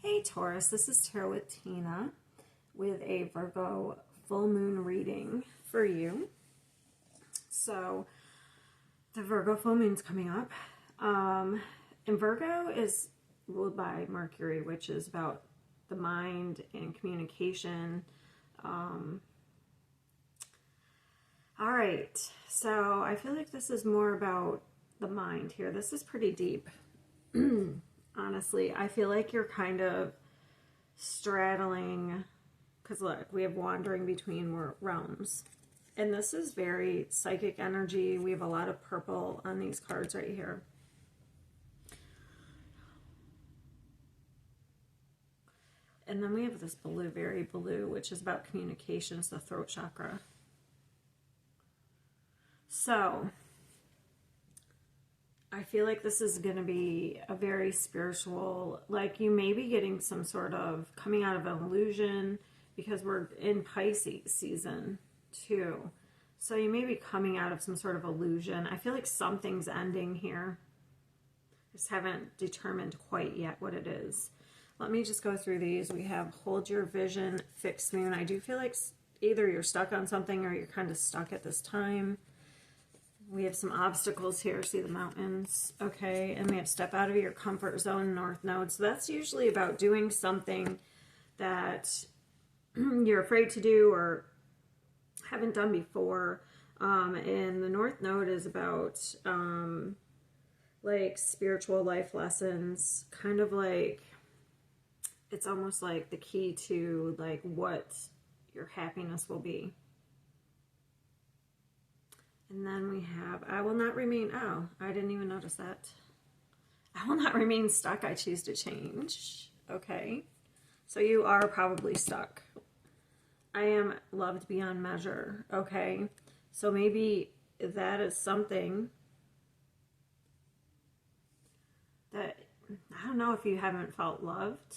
Hey Taurus, this is Tarot with Tina with a Virgo full moon reading for you. So the Virgo full moon's coming up. And Virgo is ruled by Mercury, which is about the mind and communication. All right, so I feel like this is more about the mind here. This is pretty deep. Honestly, I feel like you're kind of straddling, because look, we have wandering between realms. And this is very psychic energy. We have a lot of purple on these cards right here. And then we have this blue, very blue, which is about communications, the throat chakra. So I feel like this is going to be a very spiritual, like you may be getting some sort of coming out of an illusion, because we're in Pisces season too. So you may be coming out of some sort of illusion. I feel like something's ending here. Just haven't determined quite yet what it is. Let me just go through these. We have hold your vision, fixed moon. I do feel like either you're stuck on something or you're kind of stuck at this time. We have some obstacles here. See the mountains. Okay. And we have step out of your comfort zone, north node. So that's usually about doing something that you're afraid to do or haven't done before. And the north node is about like spiritual life lessons, kind of like, it's almost like the key to like what your happiness will be. And then we have, I will not remain, oh, I didn't even notice that. I will not remain stuck, I choose to change. Okay. So you are probably stuck. I am loved beyond measure. Okay. So maybe that is something that, I don't know if you haven't felt loved.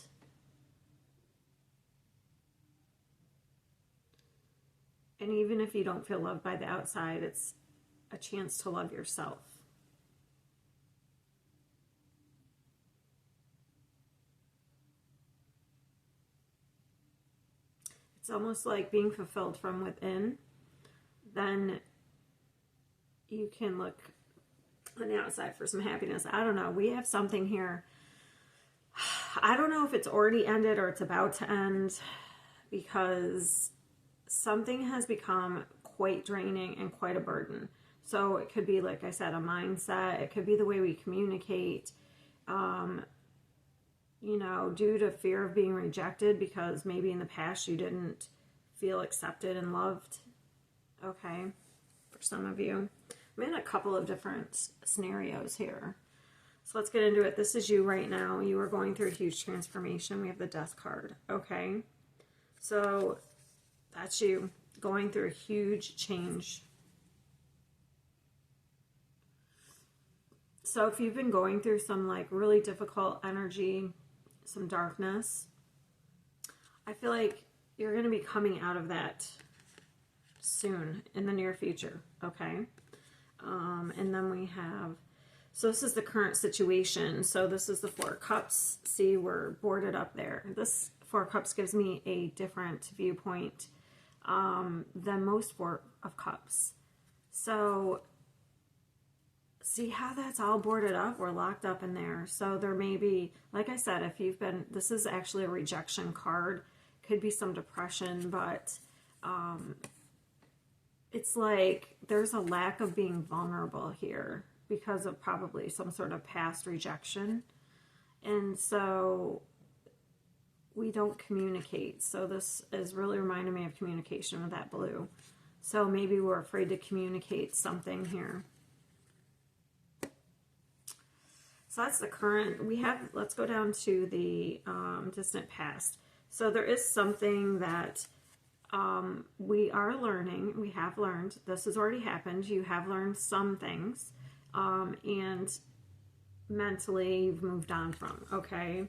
And even if you don't feel loved by the outside, it's a chance to love yourself. It's almost like being fulfilled from within. Then you can look on the outside for some happiness. I don't know. We have something here. I don't know if it's already ended or it's about to end, because something has become quite draining and quite a burden. So it could be, like I said, a mindset. It could be the way we communicate, you know, due to fear of being rejected, because maybe in the past you didn't feel accepted and loved. Okay, for some of you. I'm in a couple of different scenarios here. So let's get into it. This is you right now. You are going through a huge transformation. We have the Death card. Okay, so that's you going through a huge change. So if you've been going through some like really difficult energy, some darkness, I feel like you're going to be coming out of that soon, in the near future. Okay. And then we have, so this is the current situation. So this is the Four of Cups. See, we're boarded up there. This Four of Cups gives me a different viewpoint than most Four of Cups. So see how that's all boarded up? We're locked up in there. So there may be, like I said, if you've been, this is actually a rejection card. Could be some depression, but it's like there's a lack of being vulnerable here because of probably some sort of past rejection. And so we don't communicate. So this is really reminding me of communication with that blue. So maybe we're afraid to communicate something here. So that's the current. We have, let's go down to the distant past. So there is something that we are learning. We have learned. This has already happened. You have learned some things. And mentally you've moved on from. Okay.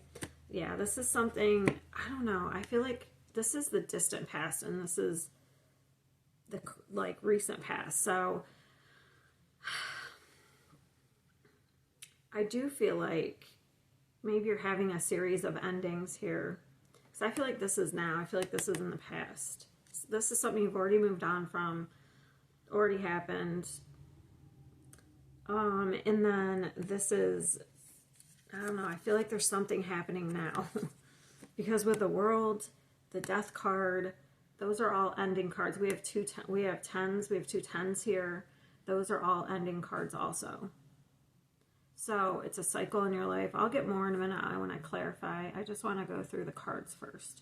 Yeah, this is something, I don't know. I feel like this is the distant past and this is the like recent past. So I do feel like maybe you're having a series of endings here. Because I feel like this is now. I feel like this is in the past. This is something you've already moved on from, already happened. And then this is, I don't know, I feel like there's something happening now. Because with the World, the Death card, those are all ending cards. We have we have tens, we have 2 tens here. Those are all ending cards also. So it's a cycle in your life. I'll get more in a minute when I clarify. I just want to go through the cards first.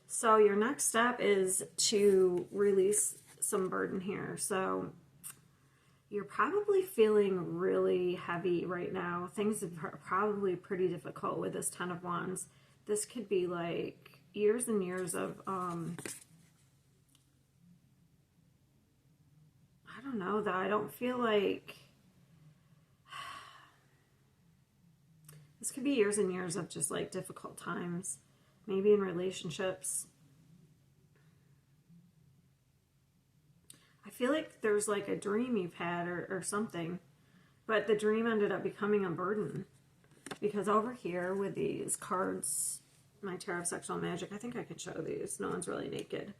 So your next step is to release some burden here. So you're probably feeling really heavy right now. Things are probably pretty difficult with this Ten of Wands. This could be like years and years of, I don't know though. I don't feel like, this could be years and years of just like difficult times, maybe in relationships. I feel like there's like a dream you've had or something, but the dream ended up becoming a burden. Because over here with these cards, my Tarot of Sexual Magic, I think I can show these. No one's really naked.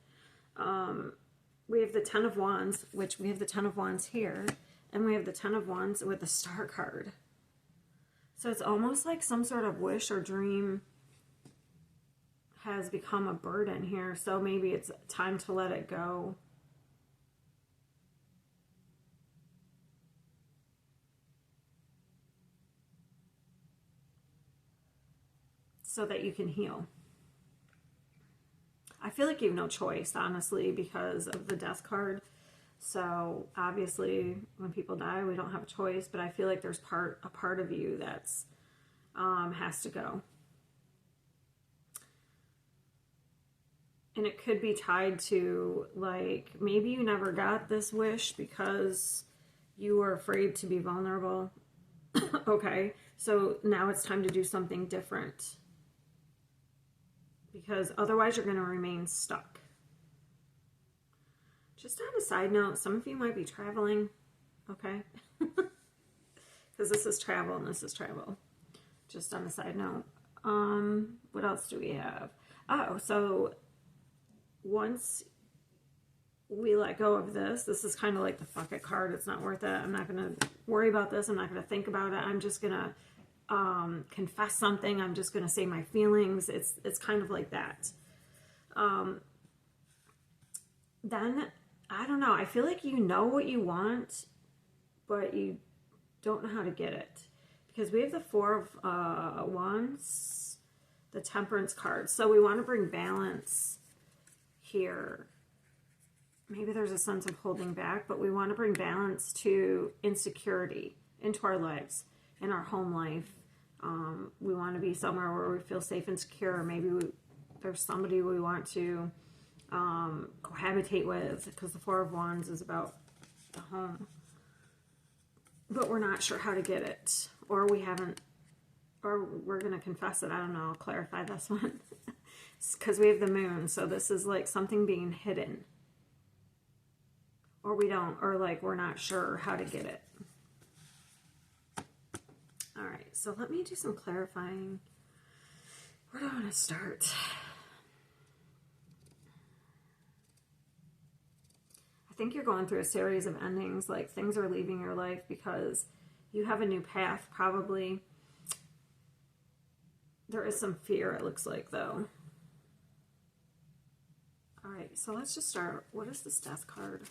We have the Ten of Wands, which we have the Ten of Wands here, and we have the Ten of Wands with the Star card. So it's almost like some sort of wish or dream has become a burden here. So maybe it's time to let it go. So that you can heal. I feel like you have no choice, honestly, because of the Death card. So obviously, when people die, we don't have a choice. But I feel like there's a part of you that's has to go, and it could be tied to like maybe you never got this wish because you were afraid to be vulnerable. Okay, so now it's time to do something different. Because otherwise you're going to remain stuck. Just on a side note, some of you might be traveling, okay? Because this is travel and this is travel. Just on a side note. What else do we have? Oh, so once we let go of this is kind of like the fuck it card. It's not worth it. I'm not going to worry about this. I'm not going to think about it. I'm just going to confess something. I'm just going to say my feelings. It's kind of like that. Then, I don't know. I feel like you know what you want, but you don't know how to get it. Because we have the Four of Wands, the Temperance card. So we want to bring balance here. Maybe there's a sense of holding back, but we want to bring balance to insecurity into our lives. In our home life, we want to be somewhere where we feel safe and secure. Maybe there's somebody we want to cohabitate with, because the Four of Wands is about the home. But we're not sure how to get it, or we haven't, or we're going to confess it. I don't know. I'll clarify this one. Because we have the Moon, so this is like something being hidden. Or we don't, or like we're not sure how to get it. All right, so let me do some clarifying. Where do I want to start? I think you're going through a series of endings, like things are leaving your life because you have a new path, probably. There is some fear, it looks like, though. All right, so let's just start. What is this Death card?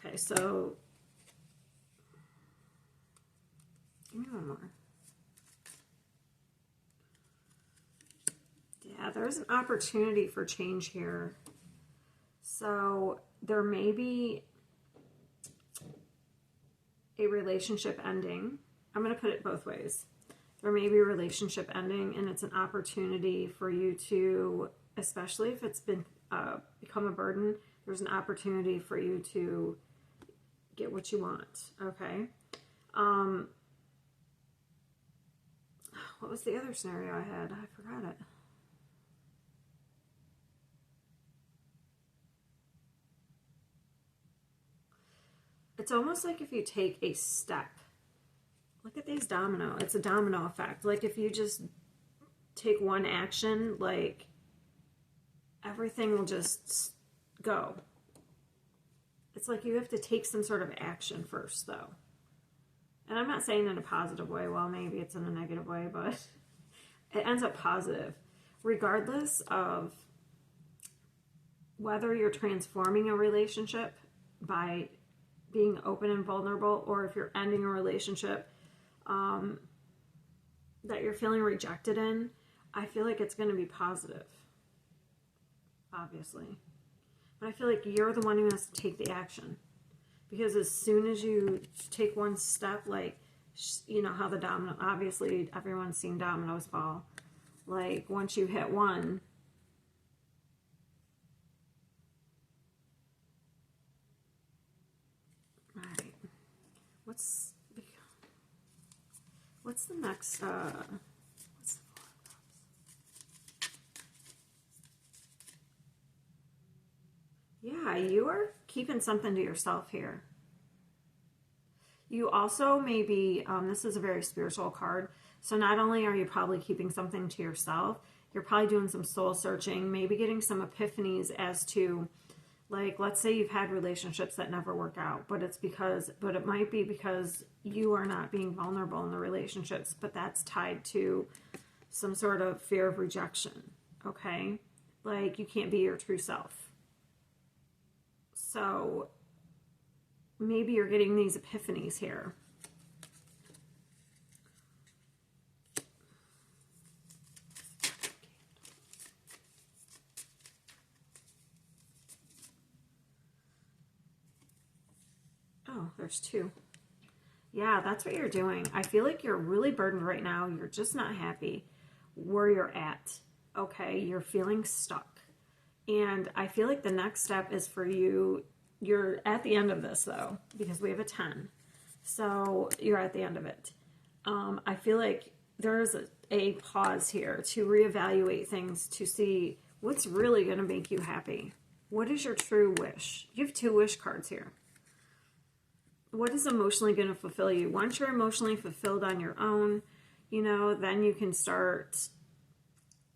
Okay, so give me one more. Yeah, there's an opportunity for change here. So there may be a relationship ending. I'm going to put it both ways. There may be a relationship ending, and it's an opportunity for you to, especially if it's been become a burden, there's an opportunity for you to get what you want, okay? what was the other scenario I had? I forgot it. It's almost like if you take a step. Look at these domino. It's a domino effect. Like if you just take one action, like everything will just go. It's like you have to take some sort of action first, though. And I'm not saying in a positive way. Well, maybe it's in a negative way, but it ends up positive. Regardless of whether you're transforming a relationship by being open and vulnerable, or if you're ending a relationship that you're feeling rejected in, I feel like it's going to be positive, obviously. But I feel like you're the one who has to take the action. Because as soon as you take one step, like, you know how the domino, obviously everyone's seen dominoes fall. Like, once you hit one, all right, what's the next, what's the Four of Cups? Yeah, you are keeping something to yourself here. You also may be, this is a very spiritual card, so not only are you probably keeping something to yourself, you're probably doing some soul searching, maybe getting some epiphanies as to, like, let's say you've had relationships that never work out, but it might be because you are not being vulnerable in the relationships, but that's tied to some sort of fear of rejection, okay? Like, you can't be your true self. So maybe you're getting these epiphanies here. Oh, there's two. Yeah, that's what you're doing. I feel like you're really burdened right now. You're just not happy where you're at. Okay, you're feeling stuck. And I feel like the next step is for you. You're at the end of this, though, because we have a 10. So you're at the end of it. I feel like there's a pause here to reevaluate things, to see what's really going to make you happy. What is your true wish? You have 2 wish cards here. What is emotionally going to fulfill you? Once you're emotionally fulfilled on your own, you know, then you can start.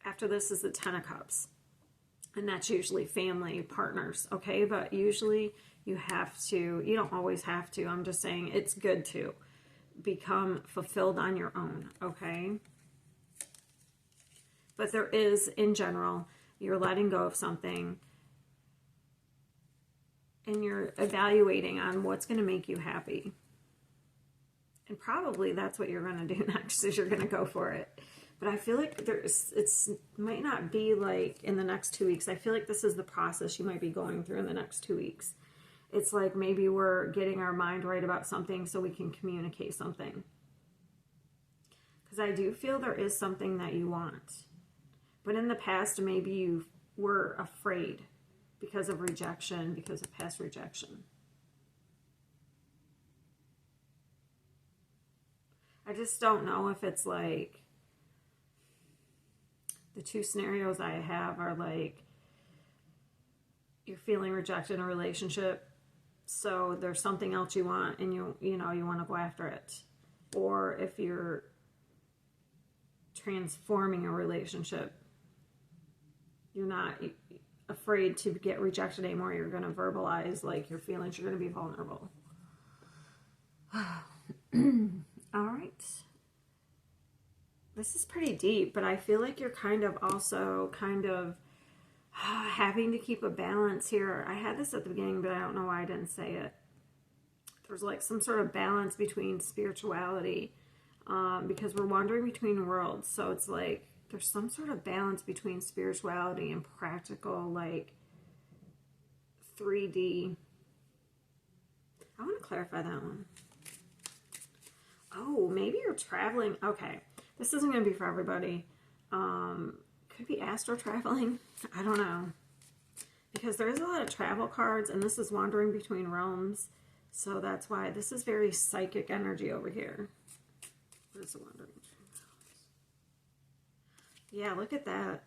After this is the 10 of Cups. And that's usually family, partners, okay? But usually you don't always have to. I'm just saying it's good to become fulfilled on your own, okay? But there is, in general, you're letting go of something and you're evaluating on what's going to make you happy. And probably that's what you're going to do next, is you're going to go for it. But I feel like it might not be like in the next 2 weeks. I feel like this is the process you might be going through in the next 2 weeks. It's like maybe we're getting our mind right about something so we can communicate something. Because I do feel there is something that you want. But in the past, maybe you were afraid because of rejection, because of past rejection. I just don't know if it's like, the 2 scenarios I have are like, you're feeling rejected in a relationship, so there's something else you want, and you want to go after it. Or if you're transforming a relationship, you're not afraid to get rejected anymore. You're going to verbalize like your feelings. You're going to be vulnerable. All right. This is pretty deep, but I feel like you're kind of having to keep a balance here. I had this at the beginning, but I don't know why I didn't say it. There's like some sort of balance between spirituality, because we're wandering between worlds. So it's like there's some sort of balance between spirituality and practical, like 3D. I want to clarify that one. Oh, maybe you're traveling. Okay. This isn't going to be for everybody. Could be astro traveling. I don't know. Because there is a lot of travel cards, and this is wandering between realms. So that's why this is very psychic energy over here. What is the wandering between realms? Yeah, look at that.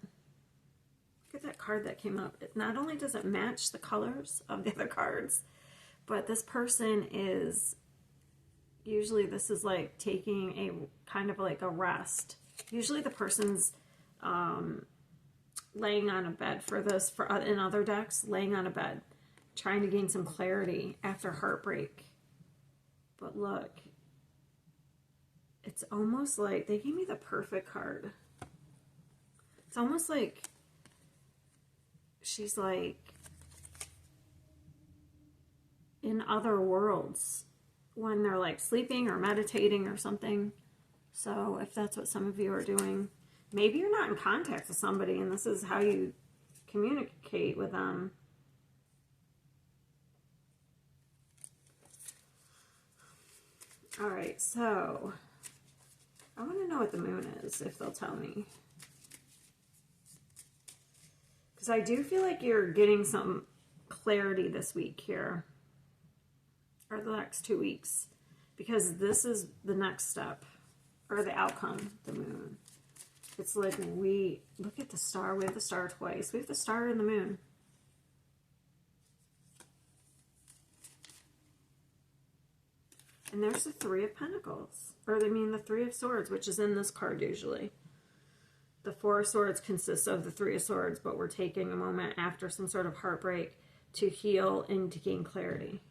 Look at that card that came up. It not only does it match the colors of the other cards, but this person is, usually this is like taking a kind of like a rest. Usually the person's laying on a bed for this, in other decks, laying on a bed, trying to gain some clarity after heartbreak. But look, it's almost like they gave me the perfect card. It's almost like she's like in other worlds when they're like sleeping or meditating or something. So if that's what some of you are doing, maybe you're not in contact with somebody and this is how you communicate with them. All right, so I want to know what the moon is, if they'll tell me. Because I do feel like you're getting some clarity this week here, or the next 2 weeks, because this is the next step, or the outcome, the moon. It's like we, look at the star, we have the star twice. We have the star and the moon. And there's the Three of Pentacles, or I mean the Three of Swords, which is in this card usually. The Four of Swords consists of the Three of Swords, but we're taking a moment after some sort of heartbreak to heal and to gain clarity.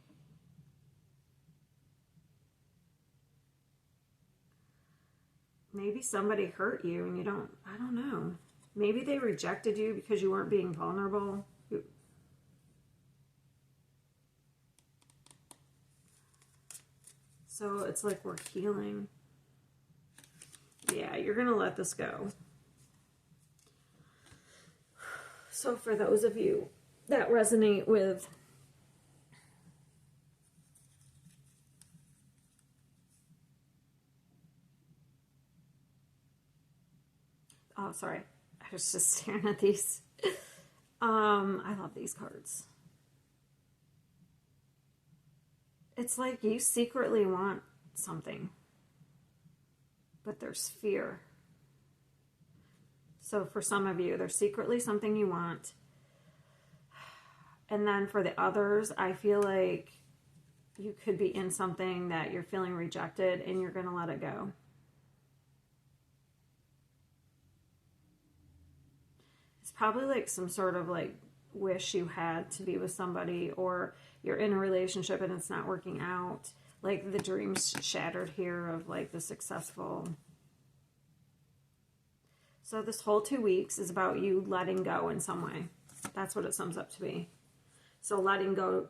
Maybe somebody hurt you and you don't, I don't know. Maybe they rejected you because you weren't being vulnerable. So it's like we're healing. Yeah, you're going to let this go. So for those of you that resonate with oh, sorry. I was just staring at these. I love these cards. It's like you secretly want something, but there's fear. So for some of you, there's secretly something you want. And then for the others, I feel like you could be in something that you're feeling rejected and you're going to let it go. It's probably like some sort of like wish you had to be with somebody, or you're in a relationship and it's not working out. Like the dreams shattered here of like the successful. So this whole 2 weeks is about you letting go in some way. That's what it sums up to be. So letting go,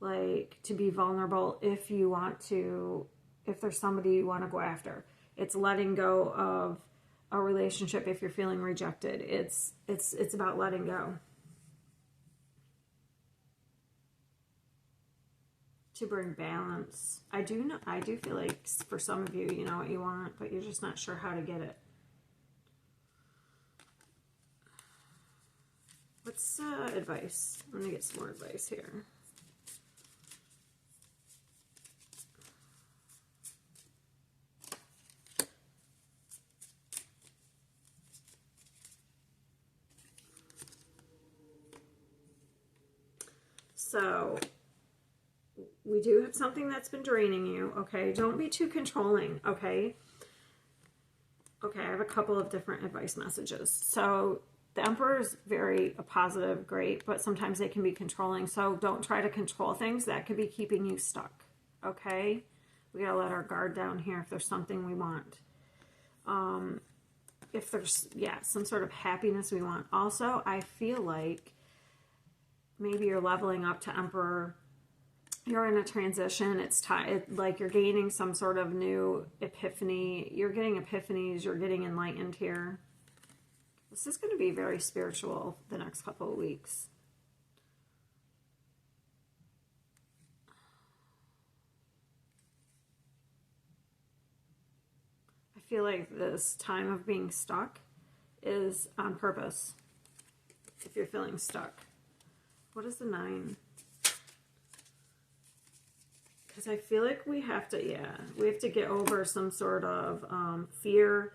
like to be vulnerable if you want to, if there's somebody you want to go after. It's letting go of a relationship if you're feeling rejected. It's about letting go. To bring balance. I do feel like for some of you, you know what you want, but you're just not sure how to get it. What's advice? I'm going to get some more advice here. So, we do have something that's been draining you, okay? Don't be too controlling, okay? Okay, I have a couple of different advice messages. So, the Emperor is very positive, great, but sometimes they can be controlling. So, don't try to control things. That could be keeping you stuck, okay? We gotta let our guard down here if there's something we want. If there's, yeah, some sort of happiness we want. Also, I feel like maybe you're leveling up to Emperor. You're in a transition. It's time, like you're gaining some sort of new epiphany. You're getting epiphanies. You're getting enlightened here. This is going to be very spiritual the next couple of weeks. I feel like this time of being stuck is on purpose. If you're feeling stuck. What is the 9? Because I feel like we have to, yeah, we have to get over some sort of fear,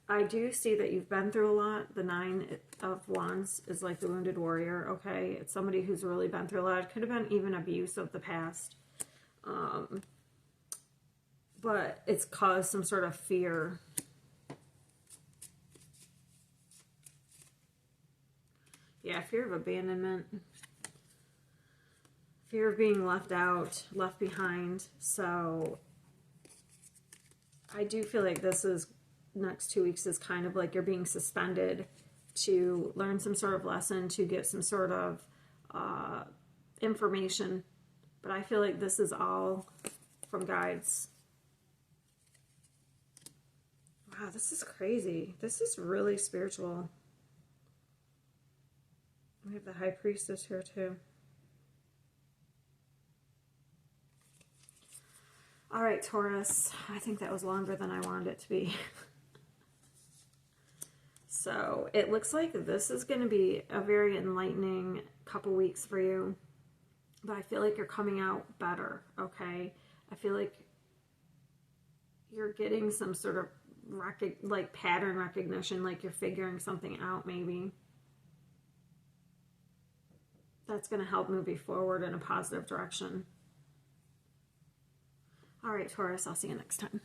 I do see that you've been through a lot. The Nine of Wands is like the wounded warrior, okay? It's somebody who's really been through a lot. It could have been even abuse of the past. But it's caused some sort of fear. Yeah, fear of abandonment. Fear of being left out, left behind. So I do feel like this is, next 2 weeks is kind of like you're being suspended to learn some sort of lesson, to get some sort of information. But I feel like this is all from guides. Wow, this is crazy. This is really spiritual. We have the High Priestess here too. All right, Taurus. I think that was longer than I wanted it to be. So it looks like this is going to be a very enlightening couple weeks for you. But I feel like you're coming out better, okay? I feel like you're getting some sort of like pattern recognition, like you're figuring something out maybe. That's going to help move you forward in a positive direction. All right, Taurus, I'll see you next time.